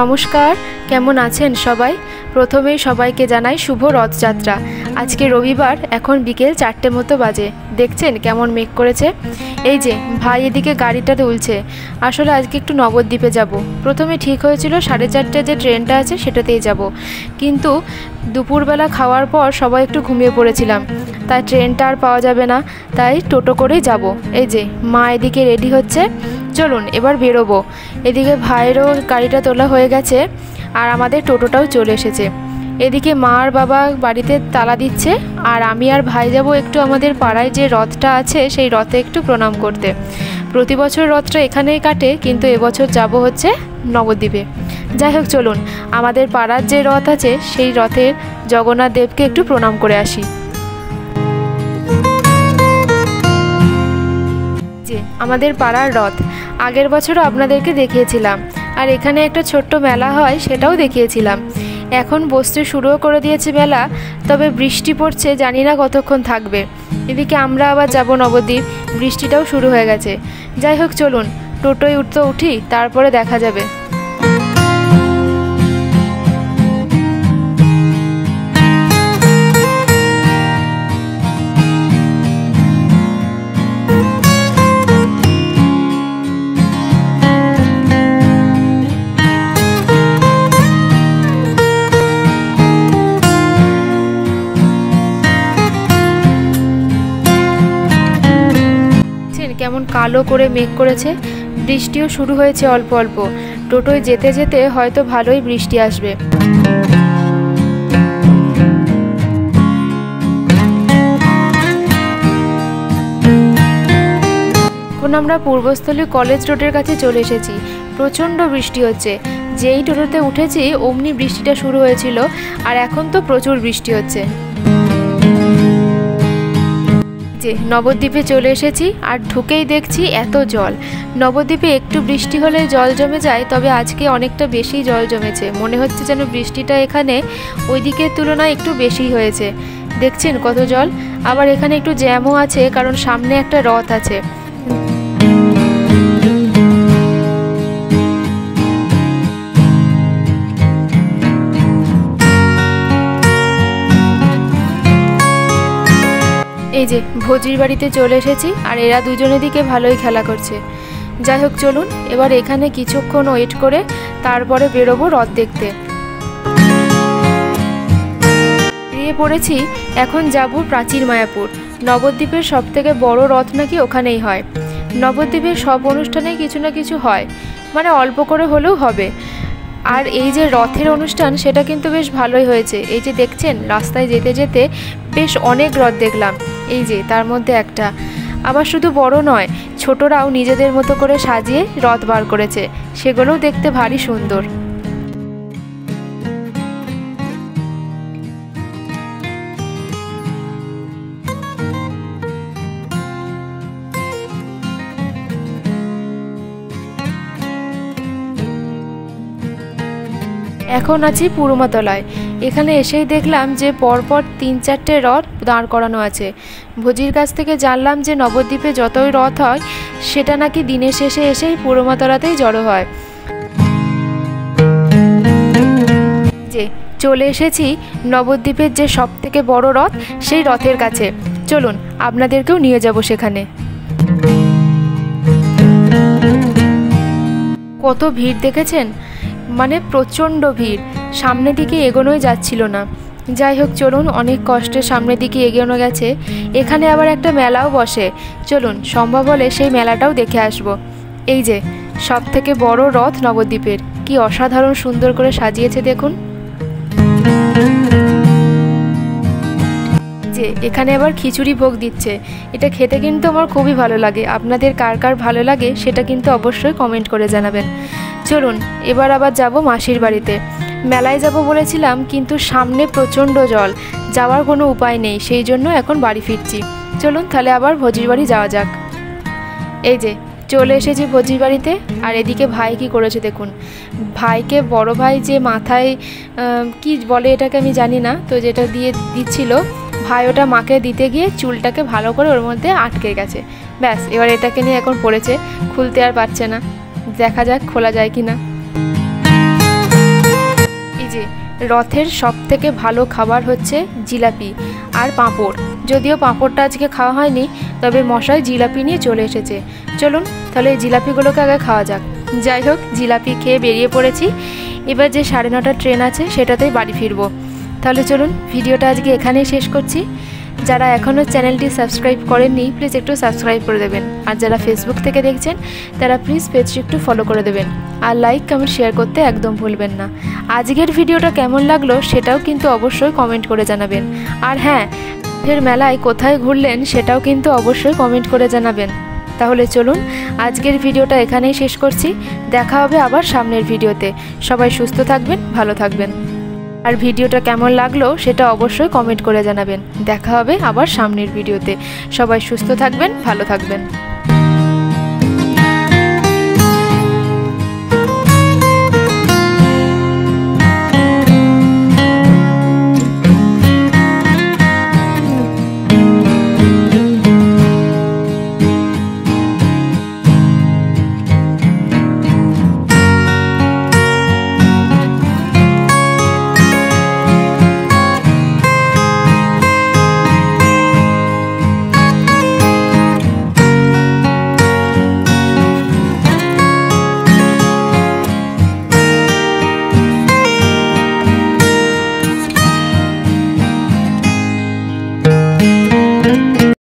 নমস্কার, কেমন আছেন সবাই? প্রথমেই সবাইকে জানাই শুভ রথযাত্রা। আজকে রবিবার, এখন বিকেল 4টে মতো বাজে। দেখছেন কেমন মেঘ করেছে। এই যে ভাই এদিকে গাড়িটা তুলছে। আসলে আজকে একটু নবদ্বীপে যাব। প্রথমে ঠিক হয়েছিল 4:30 যে ট্রেনটা আছে সেটাতেই যাব, কিন্তু দুপুরবেলা খাওয়ার পর সবাই একটু ঘুমিয়ে পড়েছিলাম, তাই ট্রেনটা আর পাওয়া যাবে না, তাই টোটো করেই যাব। এই যে মা এদিকে রেডি হচ্ছে, চলুন এবার বেরোবো। এদিকে ভাইয়েরও গাড়িটা তোলা হয়ে গেছে আর আমাদের টোটোটাও চলে এসেছে। এদিকে মা আর বাবা বাড়িতে তালা দিচ্ছে, আর আমি আর ভাই যাব একটু আমাদের পাড়ায় যে রথটা আছে সেই রথে একটু প্রণাম করতে। প্রতি বছর রথটা এখানেই কাটে, কিন্তু এবছর যাব হচ্ছে নবদ্বীপে। যাই হোক, চলুন আমাদের পাড়ার যে রথ আছে সেই রথের জগন্নাথ দেবকে একটু প্রণাম করে আসি। যে আমাদের পাড়ার রথ আগের বছরও আপনাদেরকে দেখিয়েছিলাম, আর এখানে একটা ছোট্ট মেলা হয় সেটাও দেখিয়েছিলাম। এখন বসতে শুরুও করে দিয়েছে মেলা, তবে বৃষ্টি পড়ছে, জানি না কতক্ষণ থাকবে। এদিকে আমরা আবার যাব নবদ্বীপ, বৃষ্টিটাও শুরু হয়ে গেছে। যাই হোক, চলুন টোটোয় উঠি, তারপরে দেখা যাবে। কেমন কালো করে মেঘ করেছে, বৃষ্টিও শুরু হয়েছে অল্প অল্প। টোটোয় যেতে যেতে হয়তো ভালোই বৃষ্টি আসবে। এখন আমরা পূর্বস্থলী কলেজ রোডের কাছে চলে এসেছি। প্রচণ্ড বৃষ্টি হচ্ছে। যেই টোটোতে উঠেছি অমনি বৃষ্টিটা শুরু হয়েছিল, আর এখন তো প্রচুর বৃষ্টি হচ্ছে। নবদ্বীপে চলে এসেছি, আর ঢুকেই দেখছি এত জল। নবদ্বীপে একটু বৃষ্টি হলে জল জমে যায়, তবে আজকে অনেকটা বেশি জল জমেছে। মনে হচ্ছে যেন বৃষ্টিটা এখানে ওই দিকের তুলনায় একটু বেশি হয়েছে। দেখছেন কত জল। আবার এখানে একটু জ্যামও আছে, কারণ সামনে একটা রথ আছে। এই যে ভোজির বাড়িতে চলে এসেছি, আর এরা দুজনের দিকে ভালোই খেলা করছে। যাই হোক, চলুন এবার এখানে কিছুক্ষণ ওয়েট করে তারপরে বেরোবো রথ দেখতে। বেরিয়ে পড়েছি, এখন যাব প্রাচীর মায়াপুর। নবদ্বীপের সবথেকে বড় রথ নাকি ওখানেই হয়। নবদ্বীপের সব অনুষ্ঠানেই কিছু না কিছু হয়, মানে অল্প করে হলেও হবে। আর এই যে রথের অনুষ্ঠান, সেটা কিন্তু বেশ ভালোই হয়েছে। এই যে দেখছেন, রাস্তায় যেতে যেতে বেশ অনেক রথ দেখলাম। এই যে তার মধ্যে একটা, আবার শুধু বড় নয়, ছোটরাও নিজেদের মতো করে সাজিয়ে রথ বার করেছে, সেগুলোও দেখতে ভারী সুন্দর। এখন আছি পুরমাতলায়। এখানে এসেই দেখলাম যে পরপর 3-4টে রথ দাঁড় করানো আছে। ভোজির কাছ থেকে জানলাম যে নবদ্বীপে যতই রথ হয় সেটা নাকি দিনের শেষে এসেই পুরমাতলাতেই জড়ো হয়। যে চলে এসেছি নবদ্বীপের যে সবথেকে বড় রথ, সেই রথের কাছে। চলুন আপনাদেরকেও নিয়ে যাব সেখানে। কত ভিড় দেখেছেন, মানে প্রচণ্ড ভিড়, সামনের দিকে এগোনোই যাচ্ছিল না। যাই হোক, চলুন অনেক কষ্টে সামনের দিকে এগোনো গেছে। এখানে আবার একটা মেলাও বসে, চলুন সম্ভব হলে সেই মেলাটাও দেখে আসব। এই যে সবথেকে বড় রথ নবদ্বীপের, কি অসাধারণ সুন্দর করে সাজিয়েছে দেখুন। যে এখানে আবার খিচুড়ি ভোগ দিচ্ছে, এটা খেতে কিন্তু আমার খুবই ভালো লাগে। আপনাদের কার কার ভালো লাগে সেটা কিন্তু অবশ্যই কমেন্ট করে জানাবেন। চলুন এবার আবার যাব মাসির বাড়িতে। মেলায় যাব বলেছিলাম, কিন্তু সামনে প্রচণ্ড জল, যাওয়ার কোনো উপায় নেই, সেই জন্য এখন বাড়ি ফিরছি। চলুন তাহলে আবার ভোজির বাড়ি যাওয়া যাক। এই যে চলে এসেছি ভোজির বাড়িতে, আর এদিকে ভাই কি করেছে দেখুন। ভাইকে বড় ভাই যে মাথায় কি বলে এটাকে আমি জানি না, তো যেটা দিয়ে দিচ্ছিল ভাই, ওটা মাকে দিতে গিয়ে চুলটাকে ভালো করে ওর মধ্যে আটকে গেছে। ব্যাস, এবার এটাকে নিয়ে এখন পড়েছে, খুলতে আর পারছে না। দেখা যাক খোলা যায় কি না। যে রথের সবথেকে ভালো খাবার হচ্ছে জিলাপি আর পাঁপড়। যদিও পাঁপড়টা আজকে খাওয়া হয়নি, তবে মশাই জিলাপি নিয়ে চলে এসেছে। চলুন তাহলে এই জিলাপিগুলোকে আগে খাওয়া যাক। যাই হোক, জিলাপি খেয়ে বেরিয়ে পড়েছি। এবার যে 9:30টার ট্রেন আছে সেটাতেই বাড়ি ফিরবো। তাহলে চলুন ভিডিওটা আজকে এখানেই শেষ করছি। যারা এখনও চ্যানেলটি সাবস্ক্রাইব করেননি প্লিজ একটু সাবস্ক্রাইব করে দেবেন, আর যারা ফেসবুক থেকে দেখছেন তারা প্লিজ পেজটি একটু ফলো করে দেবেন, আর লাইক কমেন্ট শেয়ার করতে একদম ভুলবেন না। আজকের ভিডিওটা কেমন লাগলো সেটাও কিন্তু অবশ্যই কমেন্ট করে জানাবেন। আর হ্যাঁ, ফের মেলায় কোথায় ঘুরলেন সেটাও কিন্তু অবশ্যই কমেন্ট করে জানাবেন। তাহলে চলুন আজকের ভিডিওটা এখানেই শেষ করছি। দেখা হবে আবার সামনের ভিডিওতে। সবাই সুস্থ থাকবেন, ভালো থাকবেন। আর ভিডিওটা কেমন লাগলো সেটা অবশ্যই কমেন্ট করে জানাবেন। দেখা হবে আবার সামনের ভিডিওতে। সবাই সুস্থ থাকবেন, ভালো থাকবেন।